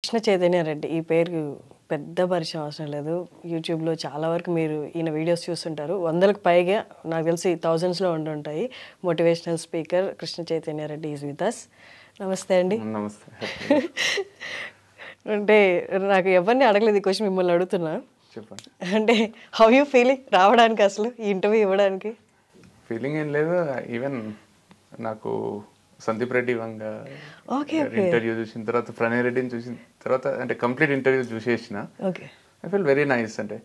కృష్ణ చైతన్య రెడ్డి ఈ పేరు పెద్ద పరిచయం అవసరం లేదు. యూట్యూబ్లో చాలా వరకు మీరు ఈయన వీడియోస్ చూస్తుంటారు. 100కి పైగా నాకు తెలిసి థౌజండ్స్లో ఉండుంటాయి. Motivational speaker Krishna Chaitanya Reddy is with us. నమస్తే అండి. నమస్తే. అంటే నాకు ఎవరిని అడగలేదు ఈ క్వశ్చన్, మిమ్మల్ని అడుగుతున్నా. చెప్పండి. అంటే హౌ యూ ఫీలింగ్ రావడానికి, అసలు ఈ ఇంటర్వ్యూ ఇవ్వడానికి? ఫీలింగ్ ఏం లేదు. ఈవెన్ నాకు సందీప్ రెడ్డి వంగ ఇంటర్వ్యూ చూసిన తర్వాత, ప్రణయ్ రెడ్డిని చూసిన తర్వాత, అంటే కంప్లీట్ ఇంటర్వ్యూ చూసేసిన. I feel very nice. అంటే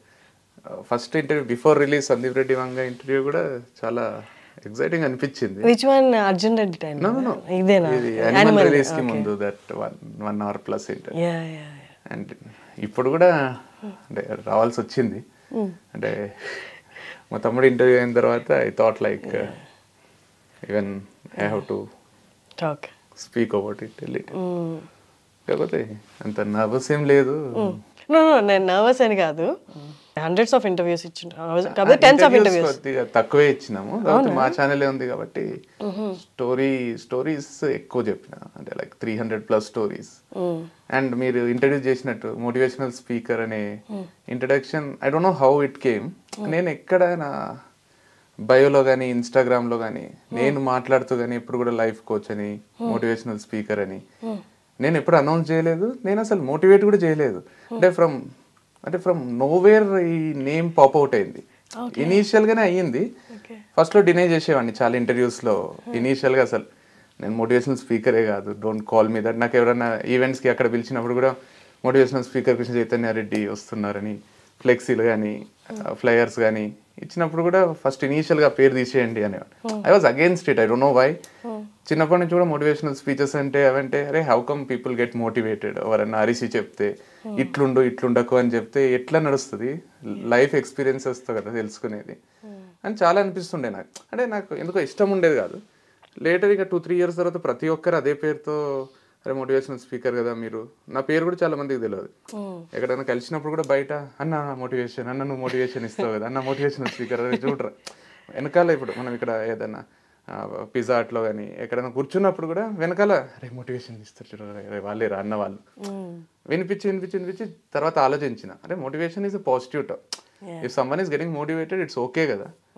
first interview before release Sandeep Reddy Vanga interview కూడా చాలా ఎక్సైటింగ్ అనిపించింది. Which one? Arjun Reddy time? ఇదేనా? యానిమల్ రిలీజ్ కి ముందు that 1 hour plus interview. And ఇప్పుడు కూడా అంటే రావాల్సి వచ్చింది. అంటే మా తమ్ముడు ఇంటర్వ్యూ అయిన తర్వాత I thought like even I have to talk speak about it. కాకపోతే అంత నర్వస్ ఏం లేదు. నేను నర్వస్ అని కాదు, హండ్రెడ్స్ ఆఫ్ ఇంటర్వ్యూస్ ఇచ్చింటారు, టెన్స్ ఆఫ్ ఇంటర్వ్యూస్ తక్కువే ఇచ్చినాము. మా ఛానల్ ఉంది కాబట్టి స్టోరీస్ ఎక్కువ చెప్పిన, అంటే లైక్ 300+ స్టోరీస్. అండ్ మీరు ఇంట్రడ్యూస్ చేసినట్టు మోటివేషనల్ స్పీకర్ అనే introduction, I don't know how it came. నేను ఎక్కడ నా బయోలో కానీ ఇన్స్టాగ్రామ్లో కానీ నేను మాట్లాడుతూ కానీ ఎప్పుడు కూడా లైఫ్ కోచ్ అని, మోటివేషనల్ స్పీకర్ అని నేను ఎప్పుడు అనౌన్స్ చేయలేదు. నేను అసలు మోటివేట్ కూడా చేయలేదు. అంటే ఫ్రమ్ నోవేర్ ఈ నేమ్ పాప్ అవుట్ అయింది. ఇనీషియల్గానే అయ్యింది. ఫస్ట్లో డినై చేసేవాడిని చాలా ఇంటర్వ్యూస్లో. ఇనీషియల్గా అసలు నేను మోటివేషనల్ స్పీకరే కాదు, డోంట్ కాల్ మీ దట్. నాకు ఎవరైనా ఈవెంట్స్కి అక్కడ పిలిచినప్పుడు కూడా మోటివేషనల్ స్పీకర్ కృష్ణ చైతన్య రెడ్డి వస్తున్నారని ఫ్లెక్సీలు కానీ ఫ్లయర్స్ కానీ ఇచ్చినప్పుడు కూడా ఫస్ట్ ఇనీషియల్గా పేరు తీసేయండి అనేవాడు. I was against it. I don't know why. చిన్నప్పటి నుంచి కూడా మోటివేషనల్ స్పీచెస్ అంటే అవంటే అరే how come people get motivated, ఎవరన్నా అరిసి చెప్తే ఇట్లుండకు అని చెప్తే ఎట్లా నడుస్తుంది, లైఫ్ ఎక్స్పీరియన్సెస్తో కదా తెలుసుకునేది అని చాలా అనిపిస్తుండే నాకు. అంటే నాకు ఎందుకో ఇష్టం ఉండేది కాదు. లేటర్ ఇక 2-3 years తర్వాత ప్రతి ఒక్కరు అదే పేరుతో అరే మోటివేషనల్ స్పీకర్ కదా మీరు. నా పేరు కూడా చాలా మందికి తెలియదు. ఎక్కడైనా కలిసినప్పుడు కూడా బయట అన్న మోటివేషన్, అన్న నువ్వు మోటివేషన్ ఇస్తావు కదా, అన్న మోటివేషనల్ స్పీకర్ అని చూడరా వెనకాల. ఇప్పుడు మనం ఇక్కడ ఏదన్నా పిజ్జా ఆట్లో కానీ ఎక్కడైనా కూర్చున్నప్పుడు కూడా వెనకాల రే మోటివేషన్ ఇస్తారు చూడరా వాళ్ళేరా అన్న వాళ్ళు వినిపించి తర్వాత ఆలోచించిన అరే motivation is a positive talk. If someone is getting motivated it's okay కదా.